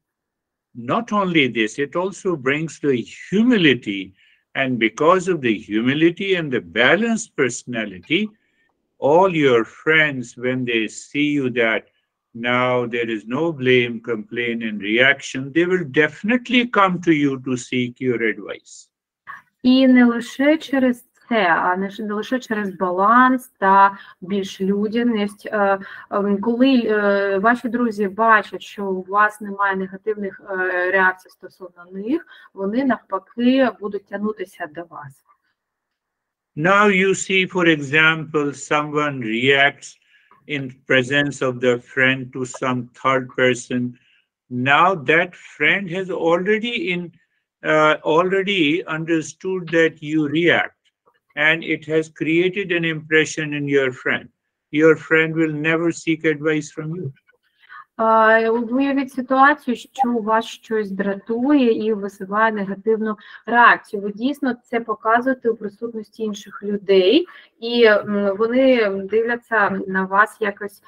Not only this, it also brings the humility, and because of the humility and the balanced personality, all your friends, when they see you that now there is no blame, complaint, and reaction, they will definitely come to you to seek your advice. І не лише через це, а не лише через баланс та більш людяність. Коли ваші друзі бачать, що у вас немає негативних реакцій стосовно них, вони навпаки будуть тягнутися до вас. Now you see, for example, someone reacts in presence of the friend to some third person. Now that friend has already understood that you react, and it has created an impression in your friend. Your friend will never seek advice from you. Уявіть ситуацію, що у вас щось дратує і висуває негативну реакцію. Ви дійсно це показуєте у присутності інших людей, і вони дивляться на вас якось,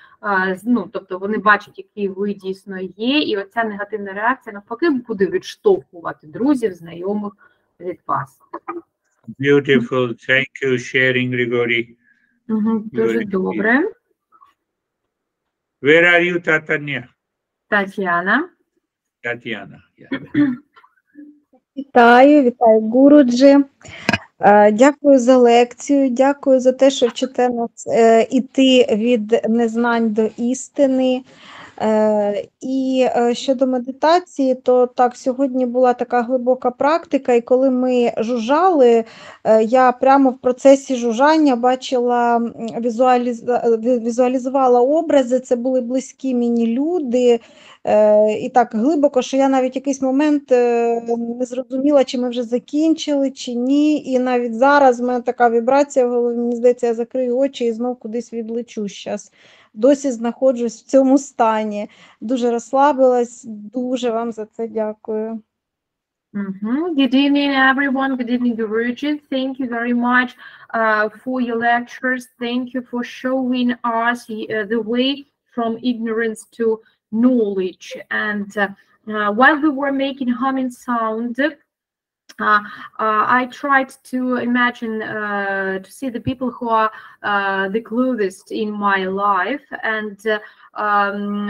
тобто вони бачать, який ви дійсно є, і оця негативна реакція навпаки буде відштовхувати друзів, знайомих від вас. Beautiful. Thank you sharing, Grigori. Дуже добре. Where are you, Tatanya? Тетяна. Tatiana. Вітаю Гуруджі. Дякую за лекцію, дякую за те, що вчите нас іти від незнань до істини. І щодо медитації, то так, сьогодні була така глибока практика, і коли ми жужжали, я прямо в процесі жужжання бачила, візуалізувала образи, це були близькі мені люди, і так глибоко, що я навіть якийсь момент не зрозуміла, чи ми вже закінчили, чи ні, і навіть зараз в мене така вібрація в голові, мені здається, я закрию очі і знов кудись відлечу зараз. Досі знаходжусь в цьому стані. Дуже розслабилась, дуже вам за це дякую. Good evening, everyone. Good evening, Guruji. Thank you very much for your lectures. Thank you for showing us the way from ignorance to knowledge. And while we were making humming sound, I tried to imagine, to see the people who are the closest in my life, and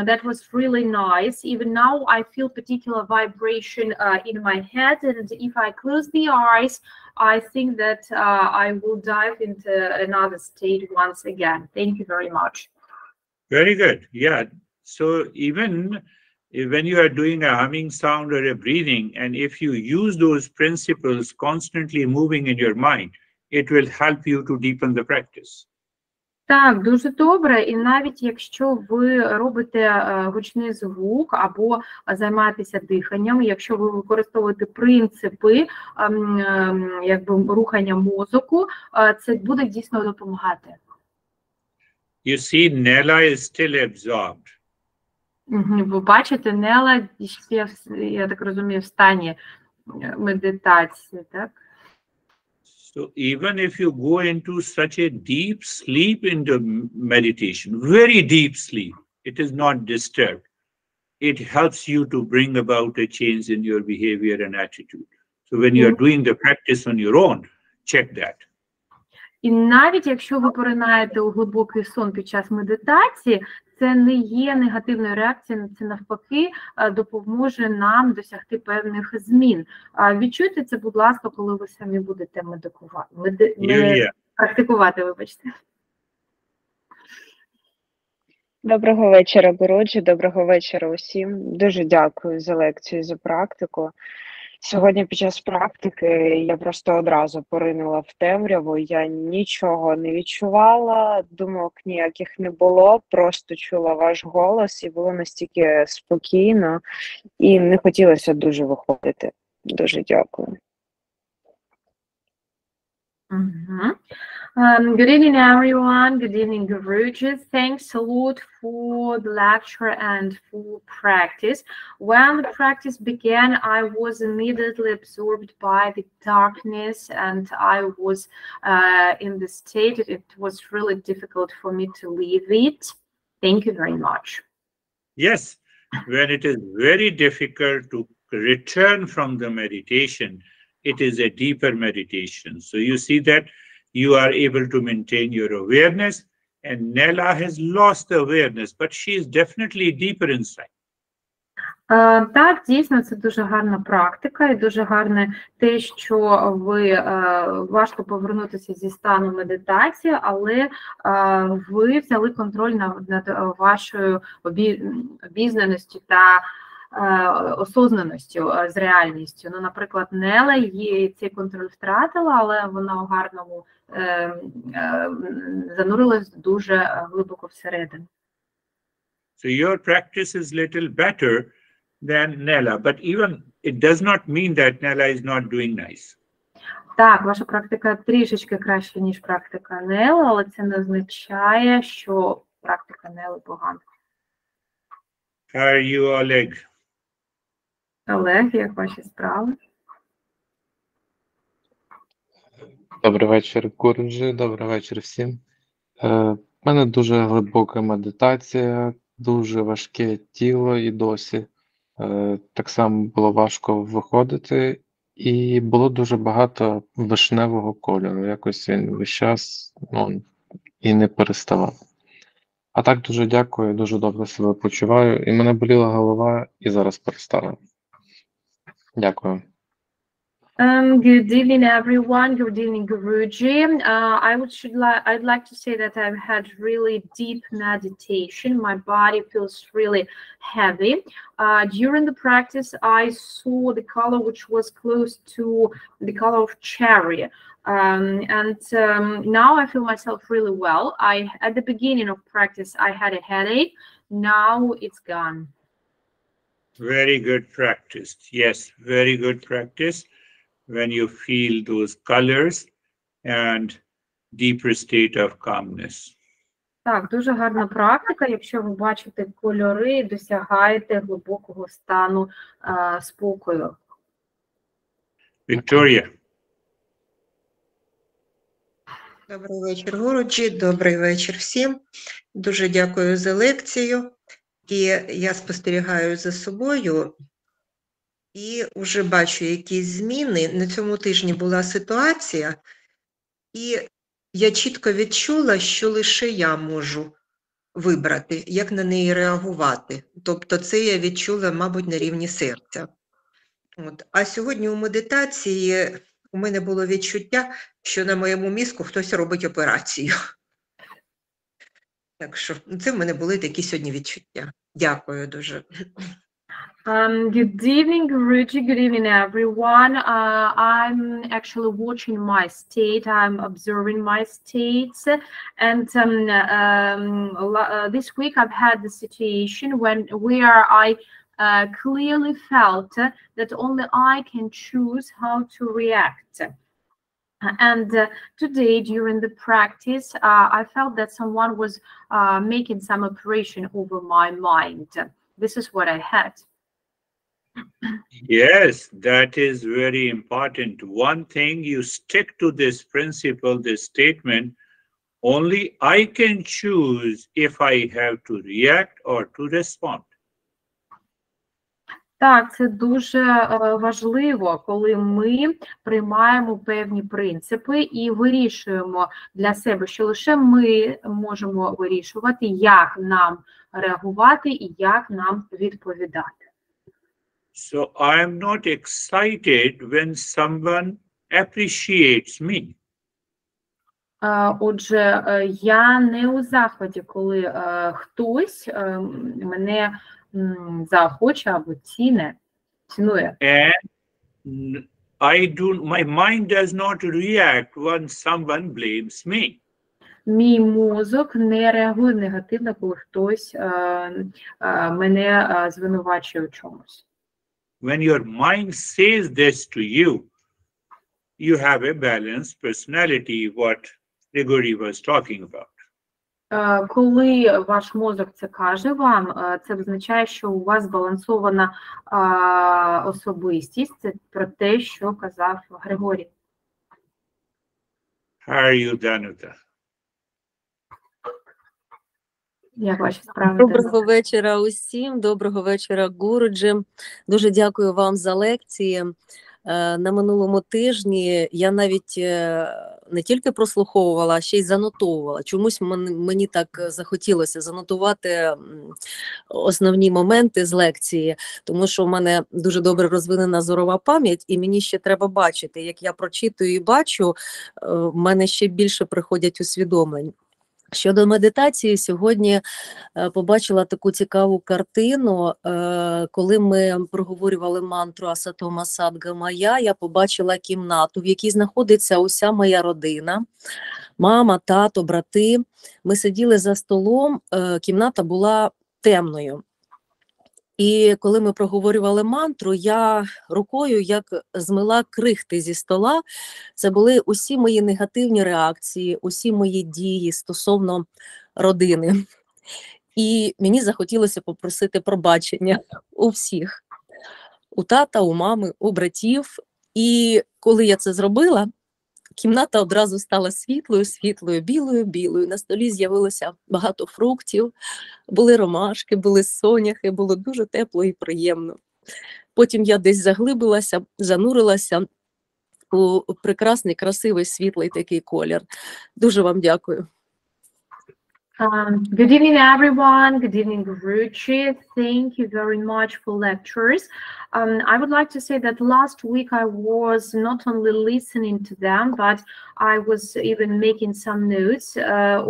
that was really nice. Even now, I feel particular vibration in my head, and if I close the eyes, I think that I will dive into another state once again. Thank you very much. Very good. Yeah. So even when you are doing a humming sound or a breathing, and if you use those principles constantly moving in your mind, it will help you to deepen the practice. Так, дуже добре. І навіть якщо ви робите гучний звук або займаєтеся диханням, якщо ви використовуєте принципи якби рухання мозку, це буде дійсно допомагати. You see, Nella is still absorbed. Ви бачите, Нела ще, я так розумію, в стані медитації, так? So even if you go into such a deep sleep into meditation, very deep sleep, it is not disturbed. It helps you to bring about a change in your behavior and attitude. So when you are doing the practice on your own, check that. І навіть якщо ви поринаєте у глибокий сон під час медитації, це не є негативною реакцією, це навпаки допоможе нам досягти певних змін. Відчуйте це, будь ласка, коли ви самі будете практикувати, вибачте. Доброго вечора, Гуруджі, доброго вечора усім. Дуже дякую за лекцію, за практику. Сьогодні під час практики я просто одразу поринула в темряву, я нічого не відчувала, думок ніяких не було, просто чула ваш голос і було настільки спокійно і не хотілося дуже виходити. Дуже дякую. Good evening, everyone. Good evening, Girish. Thanks a lot for the lecture and for practice. When the practice began, I was immediately absorbed by the darkness, and I was in the state. It was really difficult for me to leave it. Thank you very much. Yes, when it is very difficult to return from the meditation, it is a deeper meditation. So you see that you are able to maintain your awareness, and Nella has lost the awareness, but she is definitely deeper inside. Так, дійсно, це дуже гарна практика і дуже гарне те, що ви важко повернутися зі стану медитації, але ви взяли контроль над вашою обізнаністю та осознаністю з реальністю. Ну, наприклад, Нела її цей контроль втратила, але вона у гарному занурилась дуже глибоко всередину. So your practice is little better than Nella, but even it does not mean that Nella is not doing nice. Так, ваша практика трішечки краще, ніж практика Нели, але це не означає, що практика Нели погана. How are you, Oleg? Олег, як ваші справи? Добрий вечір, Гуруджі, добрий вечір всім. У мене дуже глибока медитація, дуже важке тіло і досі. Так само було важко виходити, і було дуже багато вишневого кольору. Якось він весь час і не переставав. А так дуже дякую, дуже добре себе почуваю. І мене боліла голова, і зараз перестала. Дякую. Good evening, everyone. Good evening, Guruji. I'd like to say that I've had really deep meditation. My body feels really heavy. During the practice, I saw the color which was close to the color of cherry. Now I feel myself really well. At the beginning of practice, I had a headache. Now it's gone. Very good practice. Yes, very good practice. When you feel those colors and deeper state of calmness. Так, дуже гарна практика, якщо ви бачите кольори і досягаєте глибокого стану спокою. Victoria. Добрий вечір, Гуруджі, добрий вечір всім. Дуже дякую за лекцію. І я спостерігаю за собою. і вже бачу якісь зміни. На цьому тижні була ситуація, і я чітко відчула, що лише я можу вибрати, як на неї реагувати. Тобто це я відчула, мабуть, на рівні серця. А сьогодні у медитації у мене було відчуття, що на моєму мізку хтось робить операцію. Так що це в мене були такі сьогодні відчуття. Дякую дуже. Good evening, Guruji. Good evening, everyone. I'm actually watching my state. I'm observing my states. And this week I've had the situation where I clearly felt that only I can choose how to react. And today, during the practice, I felt that someone was making some operation over my mind. This is what I had. Yes, that is very important. One thing, you stick to this principle, this statement, only I can choose if I have to react or to respond. Так, це дуже важливо, коли ми приймаємо певні принципи і вирішуємо для себе, що лише ми можемо вирішувати, як нам реагувати і як нам відповідати. So I am not excited when someone appreciates me. Отже, я не у захваті, коли хтось мене захоче або цінує. And my mind does not react when someone blames me. Мій мозок не реагує негативно, коли хтось мене звинувачує у чомусь. When your mind says this to you, you have a balanced personality, what Grigori was talking about. Коли ваш мозок це каже вам, це означає, що у вас збалансована особистість. Це про те, що казав Григорій. How are you, Danuta? Як ваші справи? Доброго вечора усім, доброго вечора, Гуруджі. Дуже дякую вам за лекції. На минулому тижні я навіть не тільки прослуховувала, а ще й занотовувала. Чомусь мені так захотілося занотувати основні моменти з лекції, тому що в мене дуже добре розвинена зорова пам'ять, і мені ще треба бачити. Як я прочитую і бачу, в мене ще більше приходять усвідомлень. Щодо медитації, сьогодні побачила таку цікаву картину, коли ми проговорювали мантру Асатома Садгама я побачила кімнату, в якій знаходиться уся моя родина, мама, тато, брати. Ми сиділи за столом, кімната була темною. І коли ми проговорювали мантру, я рукою як змила крихти зі стола. Це були усі мої негативні реакції, усі мої дії стосовно родини. І мені захотілося попросити пробачення у всіх. У тата, у мами, у братів. І коли я це зробила, кімната одразу стала світлою, білою. На столі з'явилося багато фруктів, були ромашки, були соняхи, було дуже тепло і приємно. Потім я десь заглибилася, занурилася у прекрасний, красивий, світлий такий колір. Дуже вам дякую. Good evening, everyone. Good evening, Guruji. Thank you very much for lectures. I would like to say that last week I was not only listening to them, but I was even making some notes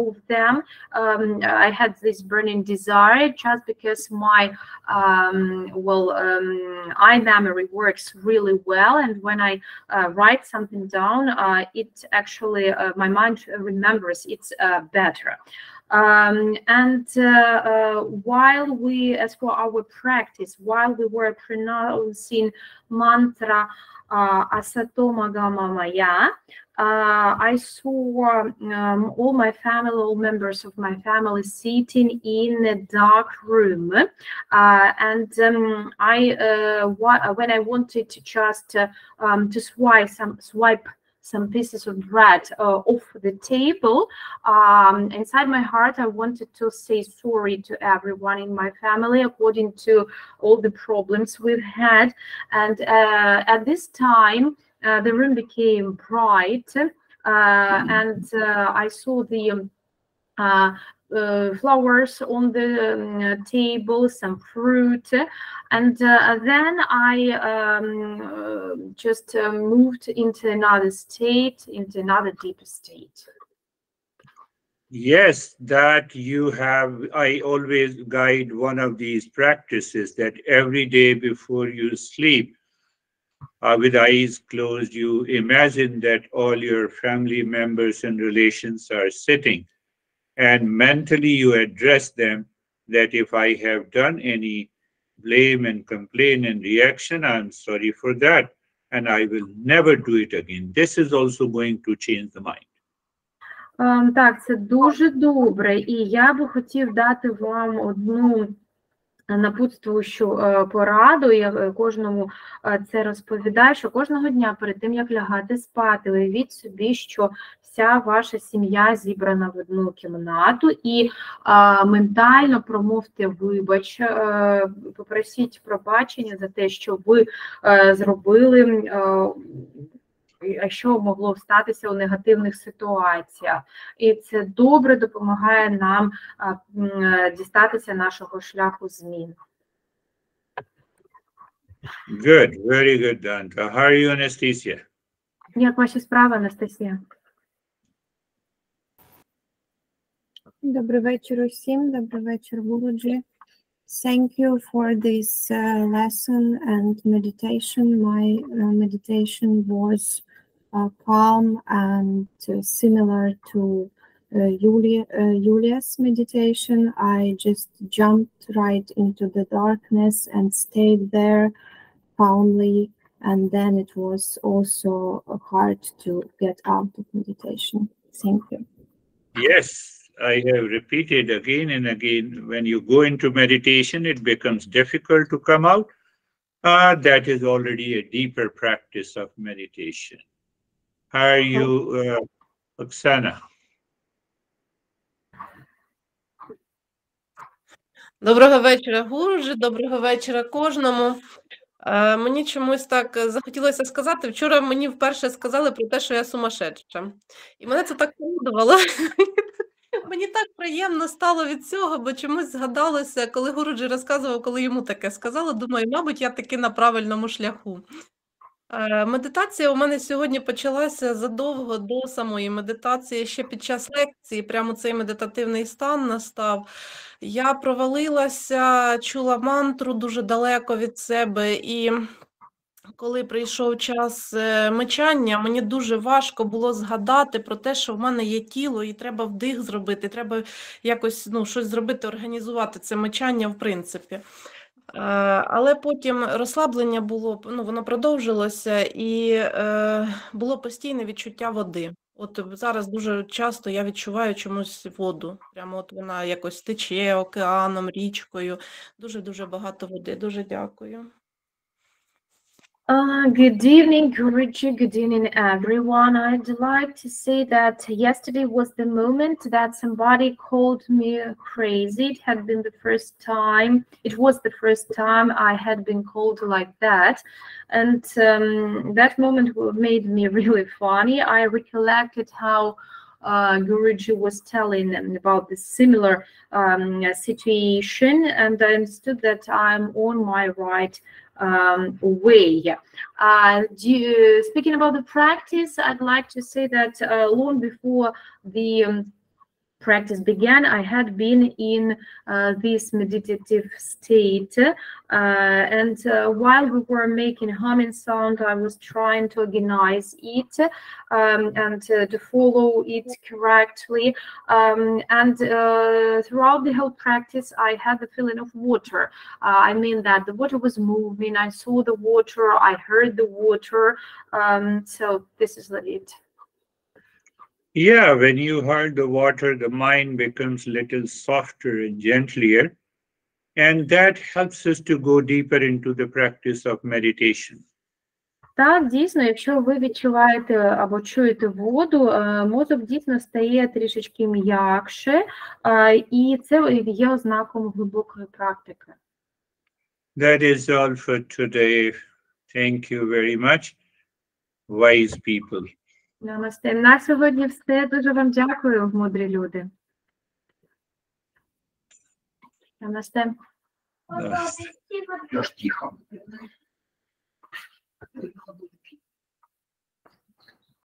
of them. I had this burning desire just because my eye memory works really well, and when I write something down, it actually my mind remembers it better. While we, as for our practice, while we were pronouncing mantra Asatoma Gama Maya, I saw all my family, all members of my family sitting in a dark room, when I wanted to just to swipe some pieces of bread off the table, inside my heart, I wanted to say sorry to everyone in my family according to all the problems we've had. And at this time, the room became bright, and I saw the flowers on the table, some fruit, and then I just moved into another state, into another deeper state. Yes, that you have. I always guide one of these practices that every day before you sleep, with eyes closed, you imagine that all your family members and relations are sitting, and mentally you address them that if I have done any blame and complaint and reaction, I'm sorry for that, and I will never do it again. This is also going to change the mind. Так, це дуже добре, і я би хотів дати вам одну напутствуючу пораду. Я кожному це розповідаю, що кожного дня перед тим, як лягати спати, уявіть собі, що вся ваша сім'я зібрана в одну кімнату, і ментально промовте вибач, попросіть пробачення за те, що ви зробили, а що могло статися у негативних ситуаціях. І це добре допомагає нам дістатися нашого шляху змін. Good, very good, Danta. How are you, Anastasia? Як ваші справи, Анастасія? Добрий вечір усім, добрий вечір, Guruji. Thank you for this lesson and meditation. My meditation was calm and similar to Julia's meditation. I just jumped right into the darkness and stayed there calmly, and then it was also hard to get out of meditation. Thank you. Yes, I have repeated again and again, when you go into meditation, it becomes difficult to come out. That is already a deeper practice of meditation. How are you, Oksana? Доброго вечора, Гуруджі, доброго вечора кожному. Мені чомусь так захотілося сказати, вчора мені вперше сказали про те, що я сумасшедша. І мене це так порадувало. Мені так приємно стало від цього, бо чомусь згадалося, коли Гуруджі розказував, коли йому таке сказали, думаю, мабуть, я таки на правильному шляху. Медитація у мене сьогодні почалася задовго до самої медитації, ще під час лекції, прямо цей медитативний стан настав. Я провалилася, чула мантру дуже далеко від себе, і коли прийшов час мечання, мені дуже важко було згадати про те, що в мене є тіло, і треба вдих зробити, треба якось щось зробити, організувати це мечання в принципі. Але потім розслаблення було, воно продовжилося, і було постійне відчуття води. От зараз дуже часто я відчуваю чомусь воду. Прямо от вона якось тече океаном, річкою. Дуже-дуже багато води. Дуже дякую. Good evening, Guruji. Good evening, everyone. I'd like to say that yesterday was the moment that somebody called me crazy. It had been the first time. It was the first time I had been called like that. And that moment made me really funny. I recollected how Guruji was telling about the similar situation, and I understood that I'm on my right way. Speaking about the practice, I'd like to say that long before the practice began, I had been in this meditative state, and while we were making humming sound, I was trying to organize it and to follow it correctly, and throughout the whole practice I had the feeling of water. I mean that the water was moving, I saw the water, I heard the water, so this is it. Yeah, when you heard the water, the mind becomes a little softer and gentler, and that helps us to go deeper into the practice of meditation. Так, дійсно, якщо ви відчуваєте або чуєте воду, мозок дійсно стає трішечки м'якше, і це є ознаком глибокої практики. That is all for today. Thank you very much, wise people. Намасте. На сьогодні все. Дуже вам дякую, мудрі люди. Намасте. Namaste. Тож тихо.